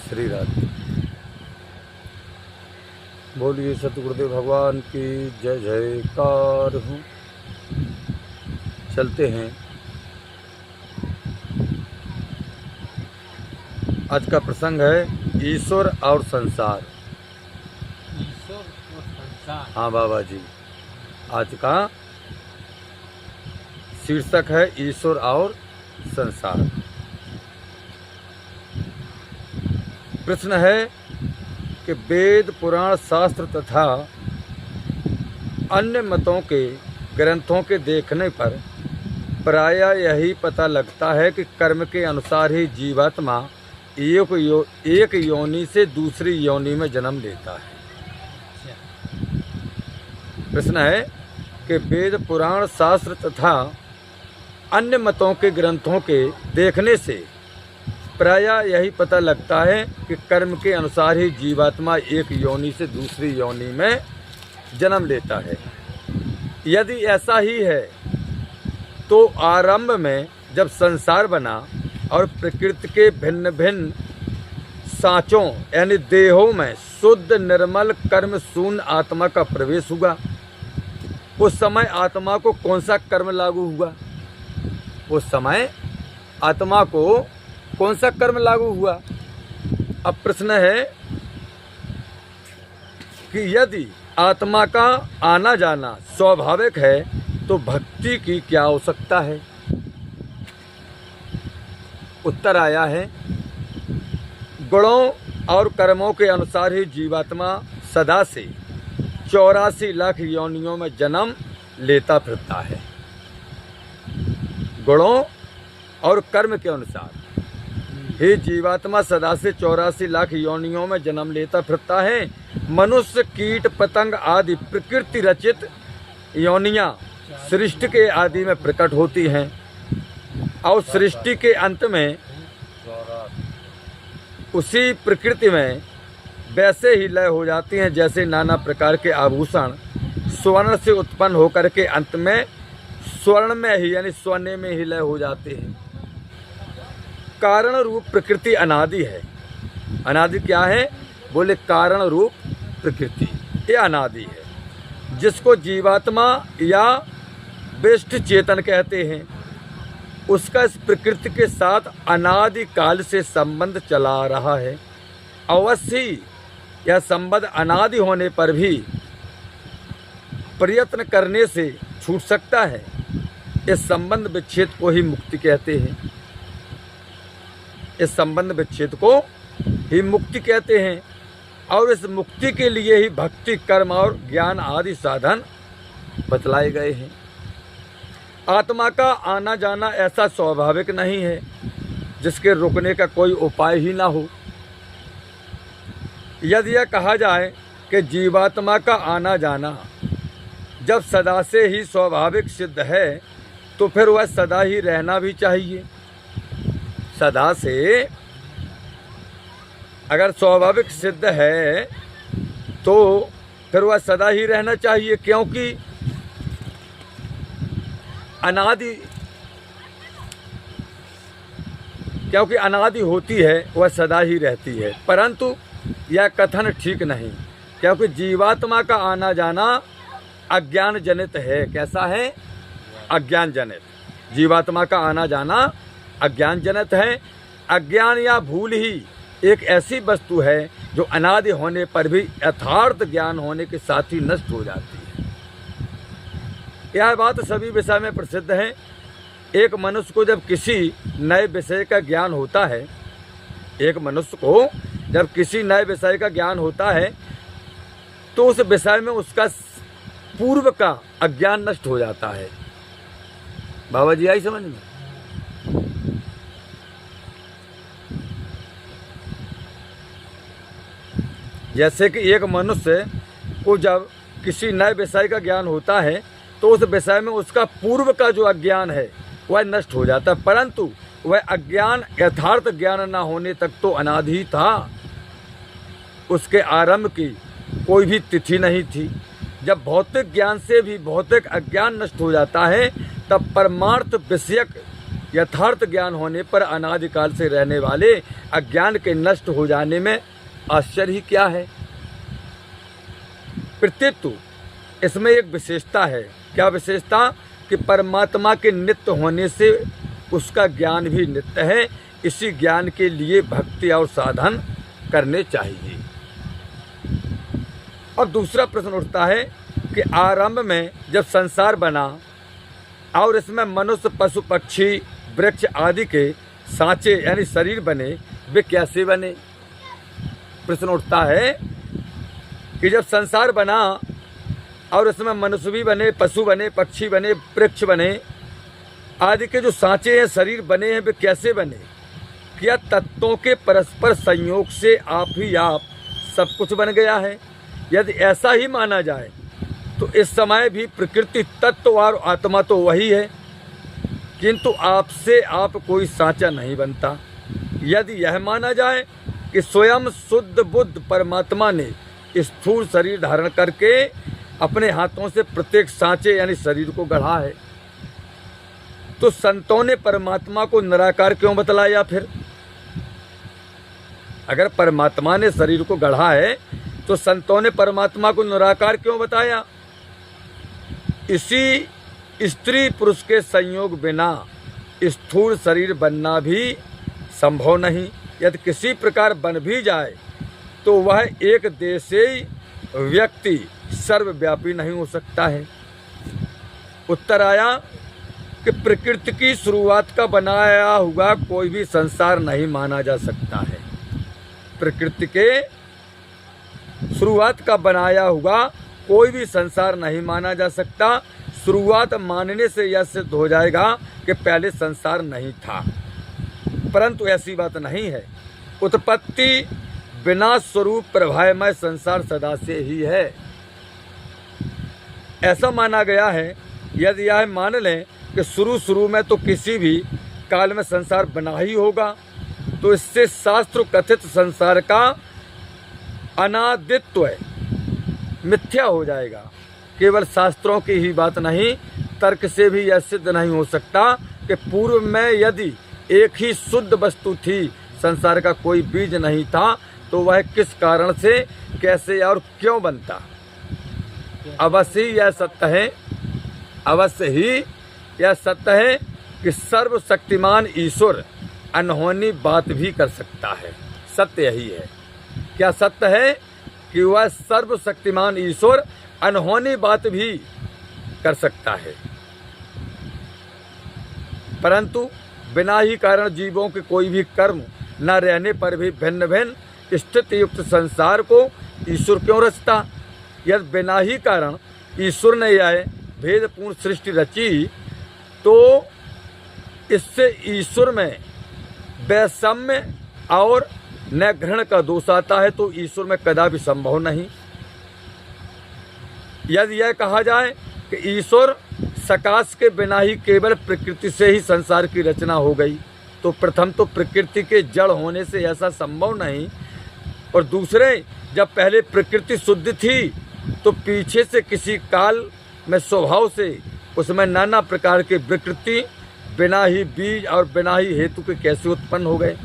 श्री राधे। बोलिए सतगुरुदेव भगवान की जय जयकार हो। चलते हैं। आज का प्रसंग है ईश्वर और संसार। ईश्वर और संसार। हाँ बाबा जी, आज का शीर्षक है ईश्वर और संसार। प्रश्न है कि वेद पुराण शास्त्र तथा अन्य मतों के ग्रंथों के देखने पर प्रायः यही पता लगता है कि कर्म के अनुसार ही जीवात्मा एक योनि से दूसरी योनि में जन्म लेता है। प्रश्न है कि वेद पुराण शास्त्र तथा अन्य मतों के ग्रंथों के देखने से प्रायः यही पता लगता है कि कर्म के अनुसार ही जीवात्मा एक योनि से दूसरी योनि में जन्म लेता है। यदि ऐसा ही है तो आरंभ में जब संसार बना और प्रकृति के भिन्न भिन्न सांचों यानी देहों में शुद्ध निर्मल कर्म शून्य आत्मा का प्रवेश हुआ, उस समय आत्मा को कौन सा कर्म लागू हुआ? उस समय आत्मा को कौन सा कर्म लागू हुआ? अब प्रश्न है कि यदि आत्मा का आना जाना स्वाभाविक है तो भक्ति की क्या आवश्यकता है? उत्तर आया है, गुणों और कर्मों के अनुसार ही जीवात्मा सदा से 84 लाख योनियों में जन्म लेता फिरता है। गुणों और कर्म के अनुसार ही जीवात्मा सदा से 84 लाख योनियों में जन्म लेता फिरता है। मनुष्य, कीट, पतंग आदि प्रकृति रचित योनियां सृष्टि के आदि में प्रकट होती हैं और सृष्टि के अंत में उसी प्रकृति में वैसे ही लय हो जाती हैं जैसे नाना प्रकार के आभूषण स्वर्ण से उत्पन्न होकर के अंत में स्वर्ण में ही यानी सोने में ही लय हो जाते हैं। कारण रूप प्रकृति अनादि है। अनादि क्या है? बोले कारण रूप प्रकृति ये अनादि है, जिसको जीवात्मा या विशिष्ट चेतन कहते हैं। उसका इस प्रकृति के साथ अनादि काल से संबंध चला रहा है। अवश्य यह संबंध अनादि होने पर भी प्रयत्न करने से छूट सकता है। इस संबंध विच्छेद को ही मुक्ति कहते हैं। इस संबंध विच्छेद को ही मुक्ति कहते हैं और इस मुक्ति के लिए ही भक्ति, कर्म और ज्ञान आदि साधन बतलाए गए हैं। आत्मा का आना जाना ऐसा स्वाभाविक नहीं है जिसके रुकने का कोई उपाय ही ना हो। यदि यह कहा जाए कि जीवात्मा का आना जाना जब सदा से ही स्वाभाविक सिद्ध है तो फिर वह सदा ही रहना भी चाहिए। सदा से अगर स्वाभाविक सिद्ध है तो फिर वह सदा ही रहना चाहिए, क्योंकि अनादि होती है वह सदा ही रहती है। परंतु यह कथन ठीक नहीं, क्योंकि जीवात्मा का आना जाना अज्ञान जनित है। कैसा है? अज्ञान जनित। जीवात्मा का आना जाना अज्ञान जनित है। अज्ञान या भूल ही एक ऐसी वस्तु है जो अनादि होने पर भी यथार्थ ज्ञान होने के साथ ही नष्ट हो जाती है। यह बात सभी विषय में प्रसिद्ध है। एक मनुष्य को जब किसी नए विषय का ज्ञान होता है, एक मनुष्य को जब किसी नए विषय का ज्ञान होता है तो उस विषय में उसका पूर्व का अज्ञान नष्ट हो जाता है। बाबा जी आई समझ में? जैसे कि एक मनुष्य को जब किसी नए विषय का ज्ञान होता है तो उस विषय में उसका पूर्व का जो अज्ञान है वह नष्ट हो जाता है, परंतु वह अज्ञान यथार्थ ज्ञान न होने तक तो अनादि था। उसके आरंभ की कोई भी तिथि नहीं थी। जब भौतिक ज्ञान से भी भौतिक अज्ञान नष्ट हो जाता है तब परमार्थ विषयक यथार्थ ज्ञान होने पर अनादिकाल से रहने वाले अज्ञान के नष्ट हो जाने में आश्चर्य ही क्या है। प्रत्युत इसमें एक विशेषता है। क्या विशेषता? कि परमात्मा के नित्य होने से उसका ज्ञान भी नित्य है। इसी ज्ञान के लिए भक्ति और साधन करने चाहिए। अब दूसरा प्रश्न उठता है कि आरंभ में जब संसार बना और इसमें मनुष्य, पशु, पक्षी, वृक्ष आदि के सांचे यानी शरीर बने, वे कैसे बने? प्रश्न उठता है कि जब संसार बना और इसमें मनुष्य भी बने, पशु बने, पक्षी बने, वृक्ष बने आदि के जो सांचे हैं, शरीर बने हैं, वे कैसे बने? क्या तत्वों के परस्पर संयोग से आप ही आप सब कुछ बन गया है? यदि ऐसा ही माना जाए तो इस समय भी प्रकृति तत्व और आत्मा तो वही है, किंतु आपसे आप कोई सांचा नहीं बनता। यदि यह माना जाए कि स्वयं शुद्ध बुद्ध परमात्मा ने स्थूल शरीर धारण करके अपने हाथों से प्रत्येक सांचे यानी शरीर को गढ़ा है, तो संतों ने परमात्मा को निराकार क्यों बतलाया? फिर अगर परमात्मा ने शरीर को गढ़ा है तो संतों ने परमात्मा को निराकार क्यों बताया? इसी स्त्री पुरुष के संयोग बिना स्थूल शरीर बनना भी संभव नहीं। यदि किसी प्रकार बन भी जाए तो वह एक देशीय व्यक्ति सर्वव्यापी नहीं हो सकता है। उत्तर आया कि प्रकृति की शुरुआत का बनाया हुआ कोई भी संसार नहीं माना जा सकता है। प्रकृति के शुरुआत का बनाया हुआ कोई भी संसार नहीं माना जा सकता। शुरुआत मानने से यह सिद्ध हो जाएगा कि पहले संसार नहीं था, परंतु ऐसी बात नहीं है। उत्पत्ति विनाश स्वरूप प्रभावमय संसार सदा से ही है, ऐसा माना गया है। यदि यह मान लें कि शुरू में तो किसी भी काल में संसार बना ही होगा, तो इससे शास्त्र कथित संसार का अनादित्व मिथ्या हो जाएगा। केवल शास्त्रों की ही बात नहीं, तर्क से भी यह सिद्ध नहीं हो सकता कि पूर्व में यदि एक ही शुद्ध वस्तु थी, संसार का कोई बीज नहीं था, तो वह किस कारण से, कैसे और क्यों बनता? अवश्य ही यह सत्य है, अवश्य ही यह सत्य है कि सर्वशक्तिमान ईश्वर अनहोनी बात भी कर सकता है। सत्य यही है। क्या सत्य है कि वह सर्वशक्तिमान ईश्वर अनहोनी बात भी कर सकता है, परंतु बिना ही कारण जीवों के कोई भी कर्म न रहने पर भी भिन्न भिन्न स्थिति युक्त संसार को ईश्वर क्यों रचता? यदि बिना ही कारण ईश्वर ने यह भेदपूर्ण सृष्टि रची, तो इससे ईश्वर में वैषम्य और न ग्रहण का दोष आता है, तो ईश्वर में कदापि संभव नहीं। यदि यह कहा जाए कि ईश्वर सकाश के बिना ही केवल प्रकृति से ही संसार की रचना हो गई, तो प्रथम तो प्रकृति के जड़ होने से ऐसा संभव नहीं, और दूसरे जब पहले प्रकृति शुद्ध थी तो पीछे से किसी काल में स्वभाव से उसमें नाना प्रकार के विकृति बिना ही बीज और बिना ही हेतु के कैसे उत्पन्न हो गए?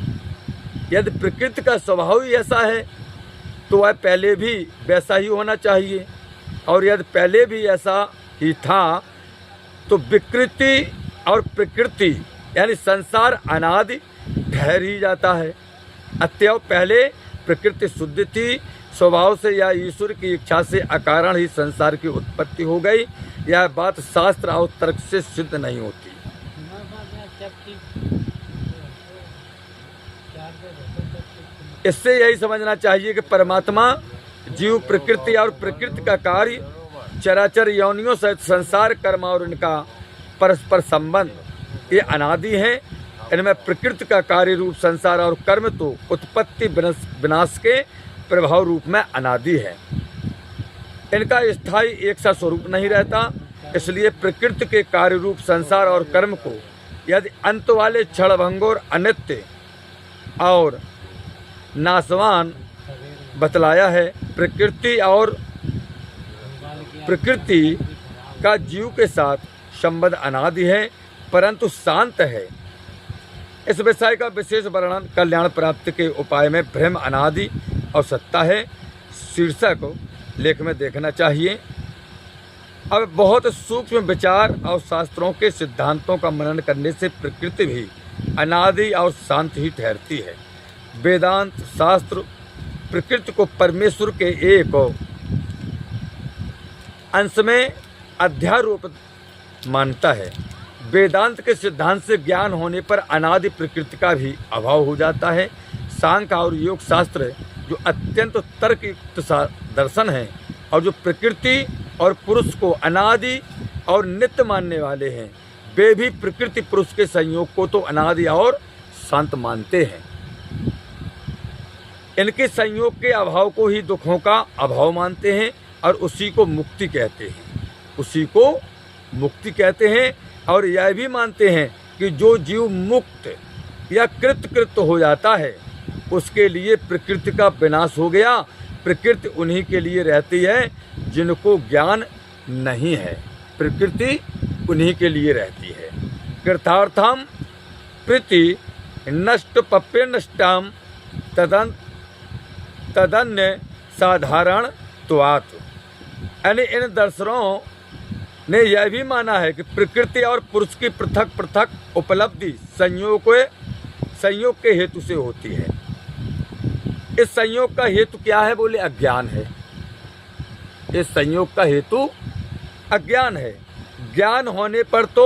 यदि प्रकृति का स्वभाव ही ऐसा है तो वह पहले भी वैसा ही होना चाहिए, और यदि पहले भी ऐसा ही था तो विकृति और प्रकृति यानी संसार अनादि ठहर ही जाता है। अतएव पहले प्रकृति शुद्ध थी, स्वभाव से या ईश्वर की इच्छा से अकारण ही संसार की उत्पत्ति हो गई। यह बात शास्त्र और तर्क से सिद्ध नहीं होती। इससे यही समझना चाहिए कि परमात्मा, जीव, प्रकृति और प्रकृति का कार्य, चराचर योनियों सहित संसार, कर्म और इनका परस्पर संबंध ये अनादि है। इनमें प्रकृति का कार्य रूप संसार और कर्म तो उत्पत्ति विनाश के प्रभाव रूप में अनादि है। इनका स्थायी एक सा स्वरूप नहीं रहता। इसलिए प्रकृति के कार्य रूप संसार और कर्म को यदि अंत वाले क्षणभंगुर, अनित्य और नाशवान बतलाया है। प्रकृति और प्रकृति का जीव के साथ संबंध अनादि है, परंतु शांत है। इस विषय का विशेष वर्णन कल्याण प्राप्ति के उपाय में ब्रह्म अनादि और सत्ता है शीर्षक लेख में देखना चाहिए। अब बहुत सूक्ष्म विचार और शास्त्रों के सिद्धांतों का मनन करने से प्रकृति भी अनादि और शांत ही ठहरती है। वेदांत शास्त्र प्रकृति को परमेश्वर के एक अंश में अध्यारोप मानता है। वेदांत के सिद्धांत से ज्ञान होने पर अनादि प्रकृति का भी अभाव हो जाता है। सांख्य और योग शास्त्र जो अत्यंत तर्कयुक्त दर्शन है और जो प्रकृति और पुरुष को अनादि और नित्य मानने वाले हैं, वे भी प्रकृति पुरुष के संयोग को तो अनादि और शांत मानते हैं। इनके संयोग के अभाव को ही दुखों का अभाव मानते हैं और उसी को मुक्ति कहते हैं। उसी को मुक्ति कहते हैं और यह भी मानते हैं कि जो जीव मुक्त या कृत हो जाता है उसके लिए प्रकृति का विनाश हो गया। प्रकृति उन्हीं के लिए रहती है जिनको ज्ञान नहीं है। प्रकृति उन्हीं के लिए रहती है। कृतार्थम प्रीति नष्ट पप्य नष्टम तदन्य साधारण त्वात्। यानी इन दर्शनों ने यह भी माना है कि प्रकृति और पुरुष की पृथक पृथक उपलब्धि संयोग के हेतु से होती है। इस संयोग का हेतु क्या है? बोले अज्ञान है। इस संयोग का हेतु अज्ञान है। ज्ञान होने पर तो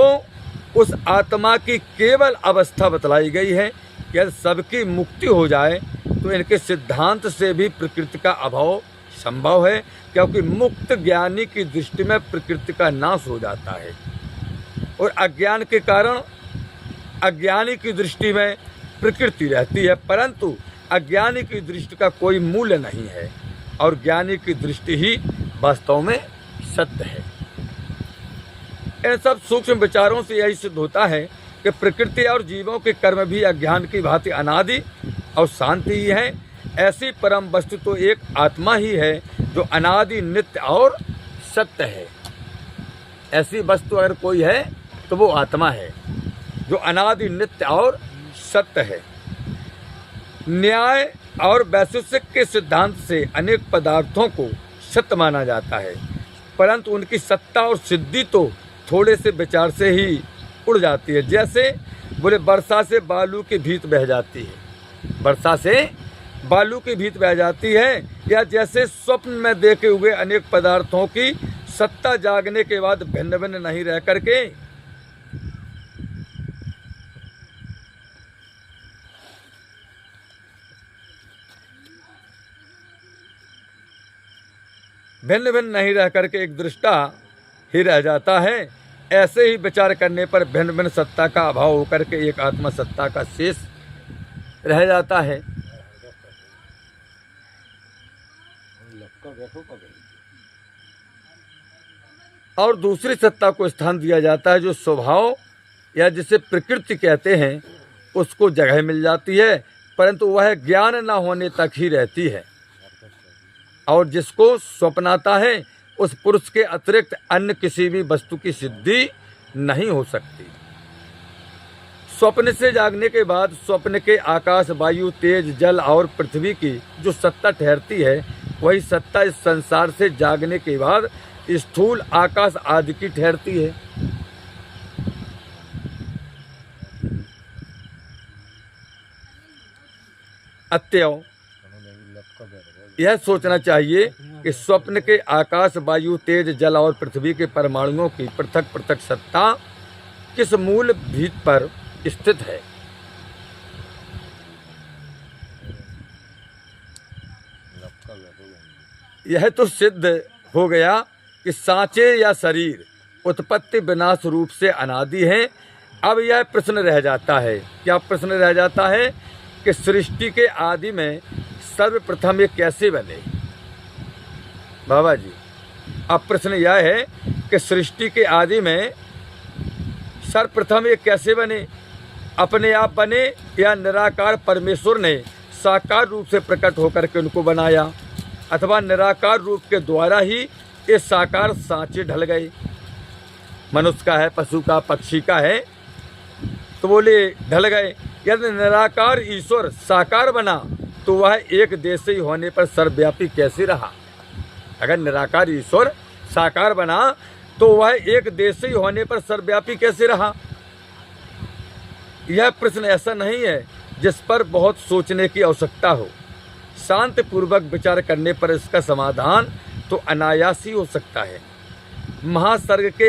उस आत्मा की केवल अवस्था बतलाई गई है कि यदि सबकी मुक्ति हो जाए तो इनके सिद्धांत से भी प्रकृति का अभाव संभव है, क्योंकि मुक्त ज्ञानी की दृष्टि में प्रकृति का नाश हो जाता है और अज्ञान के कारण अज्ञानी की दृष्टि में प्रकृति रहती है, परंतु अज्ञानी की दृष्टि का कोई मूल्य नहीं है और ज्ञानी की दृष्टि ही वास्तव में सत्य है। इन सब सूक्ष्म विचारों से यही सिद्ध होता है कि प्रकृति और जीवों के कर्म भी अज्ञान की भांति अनादि और शांति ही है। ऐसी परम वस्तु तो एक आत्मा ही है जो अनादि नित्य और सत्य है। ऐसी वस्तु अगर कोई है तो वो आत्मा है जो अनादि नित्य और सत्य है। न्याय और वैशेषिक के सिद्धांत से अनेक पदार्थों को सत्य माना जाता है, परंतु उनकी सत्ता और सिद्धि तो थोड़े से विचार से ही उड़ जाती है। जैसे बोले वर्षा से बालू की भीत बह जाती है, वर्षा से बालू की भीत बह जाती है, या जैसे स्वप्न में देखे हुए अनेक पदार्थों की सत्ता जागने के बाद भिन्न भिन्न नहीं रह करके एक दृष्टा ही रह जाता है। ऐसे ही विचार करने पर भिन्न भिन्न सत्ता का अभाव होकर के एक आत्मा सत्ता का शेष रह जाता है। और दूसरी सत्ता को स्थान दिया जाता है जो स्वभाव या जिसे प्रकृति कहते हैं उसको जगह मिल जाती है, परंतु वह ज्ञान न होने तक ही रहती है। और जिसको स्वप्नाता है उस पुरुष के अतिरिक्त अन्य किसी भी वस्तु की सिद्धि नहीं हो सकती। स्वप्न से जागने के बाद स्वप्न के आकाश, वायु, तेज, जल और पृथ्वी की जो सत्ता ठहरती है वही सत्ता इस संसार से जागने के बाद स्थूल आकाश आदि की ठहरती है। अतएव यह सोचना चाहिए कि स्वप्न के आकाश, वायु, तेज, जल और पृथ्वी के परमाणुओं की पृथक पृथक सत्ता किस मूल भीत पर स्थित है। यह तो सिद्ध हो गया कि सांचे या शरीर उत्पत्ति विनाश रूप से अनादि हैं। अब यह प्रश्न रह जाता है, क्या प्रश्न रह जाता है कि सृष्टि के आदि में सर्वप्रथम ये कैसे बने। बाबा जी, अब प्रश्न यह है कि सृष्टि के आदि में सर्वप्रथम ये कैसे बने, अपने आप बने या निराकार परमेश्वर ने साकार रूप से प्रकट होकर के उनको बनाया, अथवा निराकार रूप के द्वारा ही ये साकार सांचे ढल गए। मनुष्य का है, पशु का, पक्षी का है, तो बोले ढल गए, यदि निराकार ईश्वर साकार बना तो वह एक देशी होने पर सर्वव्यापी कैसे रहा? अगर निराकार ईश्वर साकार बना तो वह एक देशी होने पर सर्वव्यापी कैसे रहा? यह प्रश्न ऐसा नहीं है जिस पर बहुत सोचने की आवश्यकता हो। शांतिपूर्वक विचार करने पर इसका समाधान तो अनायास ही हो सकता है। महासर्ग के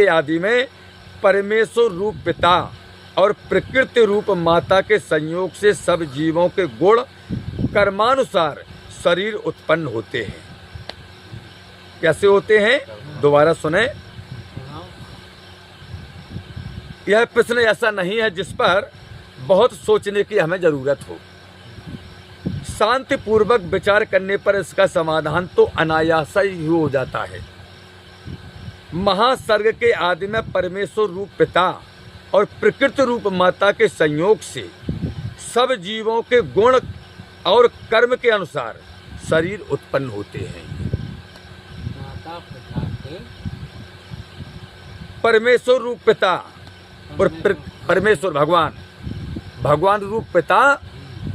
आदि में परमेश्वर रूप पिता और प्रकृति रूप माता के संयोग से सब जीवों के गुण कर्मानुसार शरीर उत्पन्न होते हैं। कैसे होते हैं? दोबारा सुने। यह प्रश्न ऐसा नहीं है जिस पर बहुत सोचने की हमें जरूरत हो। शांतिपूर्वक विचार करने पर इसका समाधान तो अनायास ही हो जाता है। महासर्ग के आदि में परमेश्वर रूप पिता और प्रकृति रूप माता के संयोग से सब जीवों के गुण और कर्म के अनुसार शरीर उत्पन्न होते हैं। माता पिता के परमेश्वर रूप पिता और परमेश्वर भगवान रूप पिता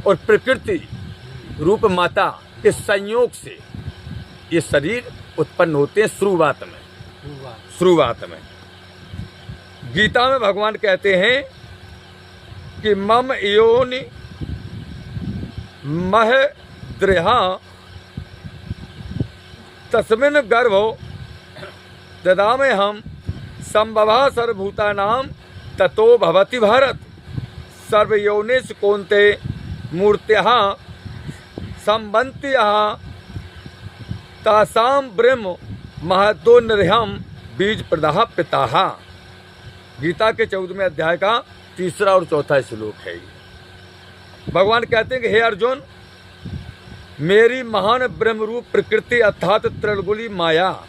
और प्रकृति रूप माता के संयोग से ये शरीर उत्पन्न होते हैं शुरुआत में। गीता में भगवान कहते हैं कि मम योनि मह द्रेहा तस्मिन् गर्भो ददामे हम संभवा सर्वभूतानां ततो भवति भारत। सर्वयोनिषु कौन्ते मूर्त्याः संबन्त्याः तासां ब्रह्म महतो निर्हम बीज प्रदाह पिताः। गीता के 14वें अध्याय का 3 और 4 श्लोक है। भगवान कहते हैं कि हे अर्जुन, मेरी महान ब्रह्म रूप प्रकृति अर्थात त्रिगुणी माया,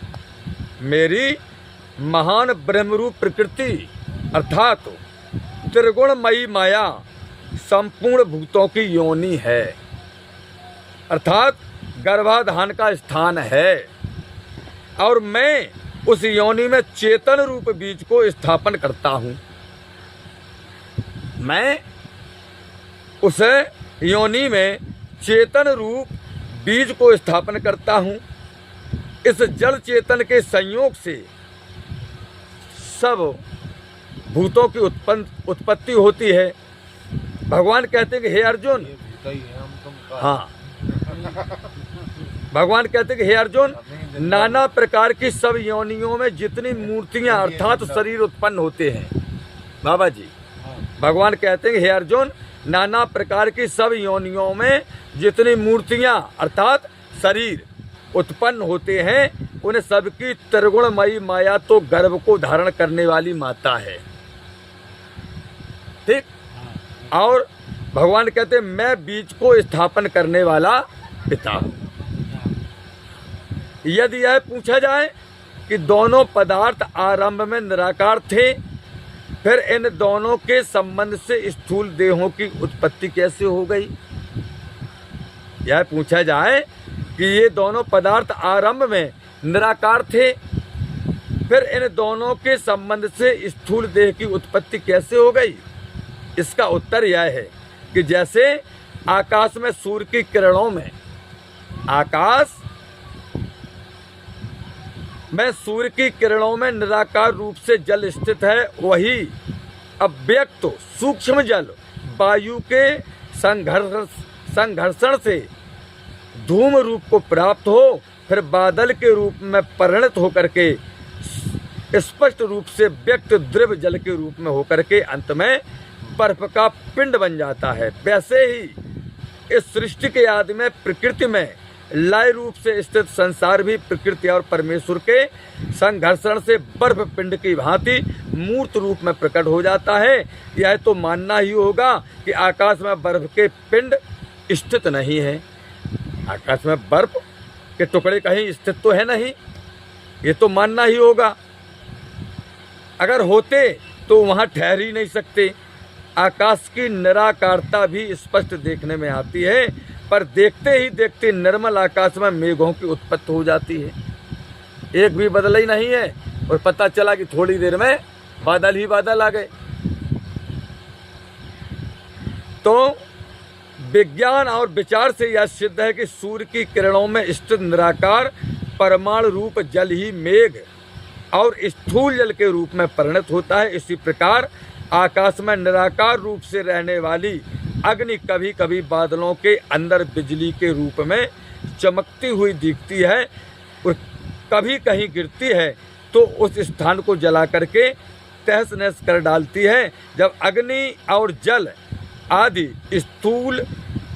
मेरी महान ब्रह्म रूप प्रकृति अर्थात त्रिगुणमयी माया संपूर्ण भूतों की योनि है, अर्थात गर्भाधान का स्थान है। और मैं उस योनि में चेतन रूप बीज को स्थापन करता हूँ। मैं उस योनि में चेतन रूप बीज को स्थापन करता हूँ। इस जल चेतन के संयोग से सब भूतों की उत्पत्ति होती है। भगवान कहते हैं कि हे अर्जुन, हाँ, भगवान कहते हैं कि हे अर्जुन, नाना प्रकार की सब योनियों में जितनी मूर्तियां अर्थात शरीर उत्पन्न होते हैं, बाबा जी भगवान कहते हैं कि हे अर्जुन, नाना प्रकार की सब योनियों में जितनी मूर्तियां अर्थात शरीर उत्पन्न होते हैं, उन्हें सबकी त्रिगुणमयी माया तो गर्भ को धारण करने वाली माता है। ठीक। और भगवान कहते हैं मैं बीज को स्थापन करने वाला पिता हूँ। यदि यह पूछा जाए कि दोनों पदार्थ आरंभ में निराकार थे, फिर इन दोनों के संबंध से स्थूल देहों की उत्पत्ति कैसे हो गई? यह पूछा जाए कि ये दोनों पदार्थ आरंभ में निराकार थे, फिर इन दोनों के संबंध से स्थूल देह की उत्पत्ति कैसे हो गई? इसका उत्तर यह है कि जैसे आकाश में सूर्य की किरणों में सूर्य की किरणों में निराकार रूप से जल स्थित है, वही अव्यक्त सूक्ष्म जल वायु के संघर्षण से धूम रूप को प्राप्त हो, फिर बादल के रूप में परिणत होकर के स्पष्ट रूप से व्यक्त द्रव जल के रूप में होकर के अंत में बर्फ का पिंड बन जाता है। वैसे ही इस सृष्टि के आदि में प्रकृति में लय रूप से स्थित संसार भी प्रकृति और परमेश्वर के संघर्षण से बर्फ पिंड की भांति मूर्त रूप में प्रकट हो जाता है। यह तो मानना ही होगा कि आकाश में बर्फ के पिंड स्थित नहीं है। आकाश में बर्फ के टुकड़े कहीं स्थित तो है नहीं, ये तो मानना ही होगा। अगर होते तो वहाँ ठहर ही नहीं सकते। आकाश की निराकारता भी स्पष्ट देखने में आती है, पर देखते ही देखते निर्मल आकाश में मेघों की उत्पत्ति हो जाती है। एक भी बदला ही नहीं है और पता चला कि थोड़ी देर में बादल ही बादल आ गए। तो विज्ञान और विचार से यह सिद्ध है कि सूर्य की किरणों में स्थित निराकार परमाणु रूप जल ही मेघ और स्थूल जल के रूप में परिणत होता है। इसी प्रकार आकाश में निराकार रूप से रहने वाली अग्नि कभी कभी बादलों के अंदर बिजली के रूप में चमकती हुई दिखती है और कभी कहीं गिरती है तो उस स्थान को जला करके तहस नहस कर डालती है। जब अग्नि और जल आदि स्थूल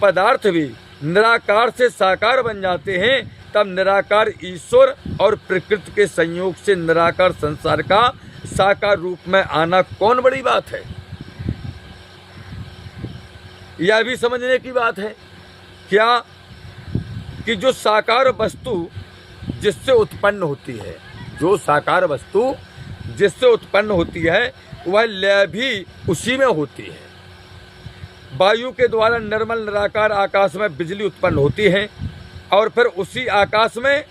पदार्थ भी निराकार से साकार बन जाते हैं तब निराकार ईश्वर और प्रकृति के संयोग से निराकार संसार का साकार रूप में आना कौन बड़ी बात है। यह भी समझने की बात है क्या कि जो साकार वस्तु जिससे उत्पन्न होती है, जो साकार वस्तु जिससे उत्पन्न होती है वह लय भी उसी में होती है। वायु के द्वारा निर्मल निराकार आकाश में बिजली उत्पन्न होती है और फिर उसी आकाश में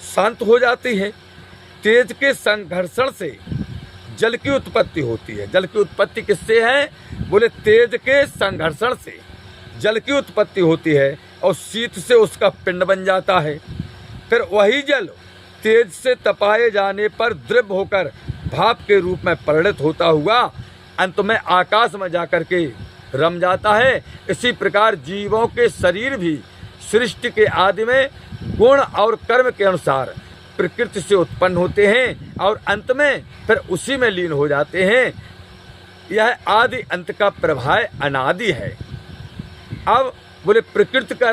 शांत हो जाती है। तेज के संघर्षण से जल की उत्पत्ति होती है। जल की उत्पत्ति किससे है? बोले तेज के संघर्षण से जल की उत्पत्ति होती है और शीत से उसका पिंड बन जाता है। फिर वही जल तेज से तपाए जाने पर द्रव होकर भाप के रूप में परिणत होता हुआ अंत में आकाश में जाकर के रम जाता है। इसी प्रकार जीवों के शरीर भी सृष्टि के आदि में गुण और कर्म के अनुसार प्रकृति से उत्पन्न होते हैं और अंत में फिर उसी में लीन हो जाते हैं। यह आदि अंत का प्रभाव अनादि है। अब बोले प्रकृति का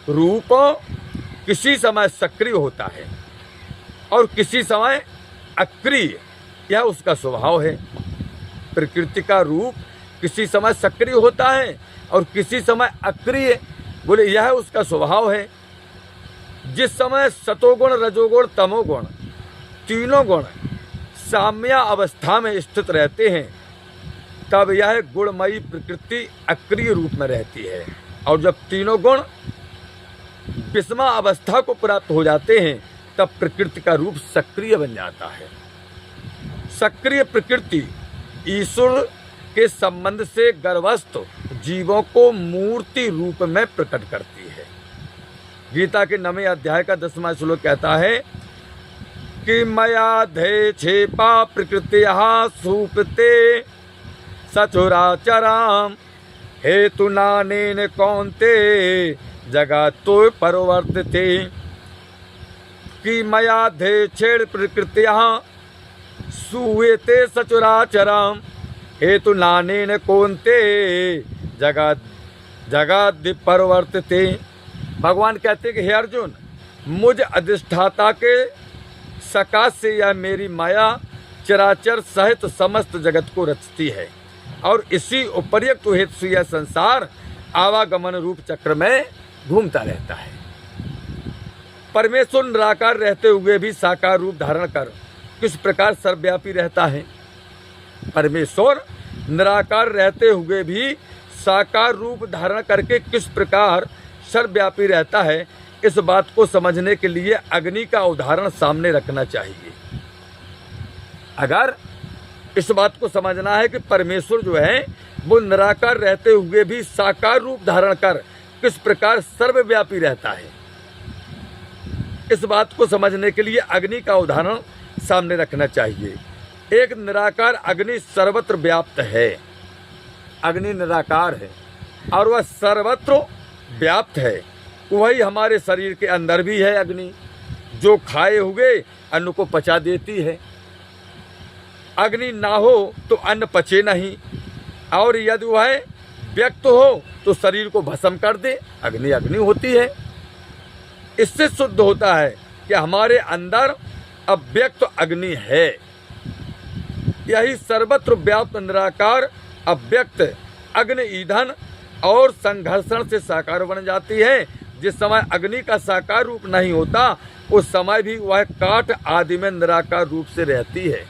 रूप किसी समय सक्रिय होता है और किसी समय अक्रिय, यह उसका स्वभाव है। प्रकृति का रूप किसी समय सक्रिय होता है और किसी समय अक्रिय, बोले यह उसका स्वभाव है। जिस समय सतोगुण रजोगुण तमोगुण तीनों गुण साम्य अवस्था में स्थित रहते हैं तब यह गुणमयी प्रकृति अक्रिय रूप में रहती है और जब तीनों गुण विषमा अवस्था को प्राप्त हो जाते हैं तब प्रकृति का रूप सक्रिय बन जाता है। सक्रिय प्रकृति ईश्वर के संबंध से गर्भस्थ जीवों को मूर्ति रूप में प्रकट करती है। गीता के 9वें अध्याय का 10वां श्लोक कहता है कि मया धे छेपा प्रकृतिया सुपते सचुराचराम हेतु नानेन कौन्ते जगतो परिवर्तते। कि मया धे छेड़ प्रकृतिया सुवेते सचुराचराम हेतु नानेन कौन्ते जगत परिवर्तते। भगवान कहते हैं कि हे अर्जुन, मुझ अधिष्ठाता के सकाश से यह मेरी माया चराचर सहित समस्त जगत को रचती है और इसी उपर्युक्त हेतु से यह संसार आवागमन रूप चक्र में घूमता रहता है। परमेश्वर निराकार रहते हुए भी साकार रूप धारण कर किस प्रकार सर्वव्यापी रहता है। परमेश्वर निराकार रहते हुए भी साकार रूप धारण करके किस प्रकार सर्वव्यापी रहता है, इस बात को समझने के लिए अग्नि का उदाहरण सामने रखना चाहिए। अगर इस बात को समझना है कि परमेश्वर जो है वो निराकार रहते हुए भी साकार रूप धारण कर किस प्रकार सर्वव्यापी रहता है, इस बात को समझने के लिए अग्नि का उदाहरण सामने रखना चाहिए। एक निराकार अग्नि सर्वत्र व्याप्त है। अग्नि निराकार है और वह सर्वत्र व्याप्त है। वही हमारे शरीर के अंदर भी है अग्नि, जो खाए हुए अन्न को पचा देती है। अग्नि ना हो तो अन्न पचे नहीं और यदि वह व्यक्त हो तो शरीर को भस्म कर दे। अग्नि अग्नि होती है। इससे शुद्ध होता है कि हमारे अंदर अव्यक्त अग्नि है। यही सर्वत्र व्याप्त निराकार अव्यक्त अग्नि ईंधन और संघर्षण से साकार बन जाती है। जिस समय अग्नि का साकार रूप नहीं होता उस समय भी वह काठ आदि में निराकार रूप से रहती है।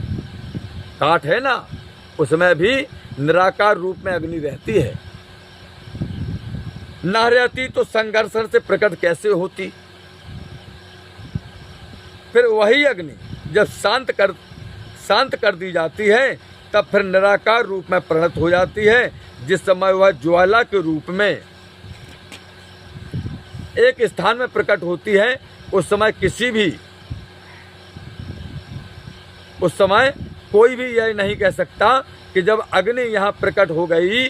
काठ है ना, उसमें भी निराकार रूप में अग्नि रहती है। न रहती तो संघर्षण से प्रकट कैसे होती। फिर वही अग्नि जब शांत कर दी जाती है तब फिर निराकार रूप में परिणत हो जाती है। जिस समय वह ज्वाला के रूप में एक स्थान में प्रकट होती है, उस समय कोई भी यह नहीं कह सकता कि जब अग्नि यहाँ प्रकट हो गई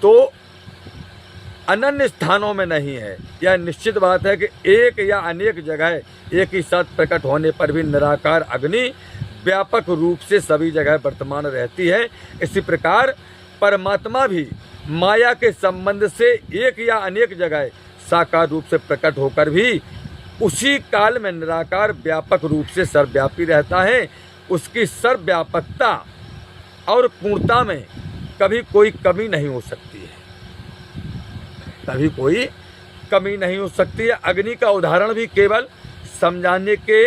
तो अनन्य स्थानों में नहीं है। यह निश्चित बात है कि एक या अनेक जगह एक ही साथ प्रकट होने पर भी निराकार अग्नि व्यापक रूप से सभी जगह वर्तमान रहती है। इसी प्रकार परमात्मा भी माया के संबंध से एक या अनेक जगह साकार रूप से प्रकट होकर भी उसी काल में निराकार व्यापक रूप से सर्वव्यापी रहता है। उसकी सर्वव्यापकता और पूर्णता में कभी कोई कमी नहीं हो सकती है, कभी कोई कमी नहीं हो सकती है। अग्नि का उदाहरण भी केवल समझाने के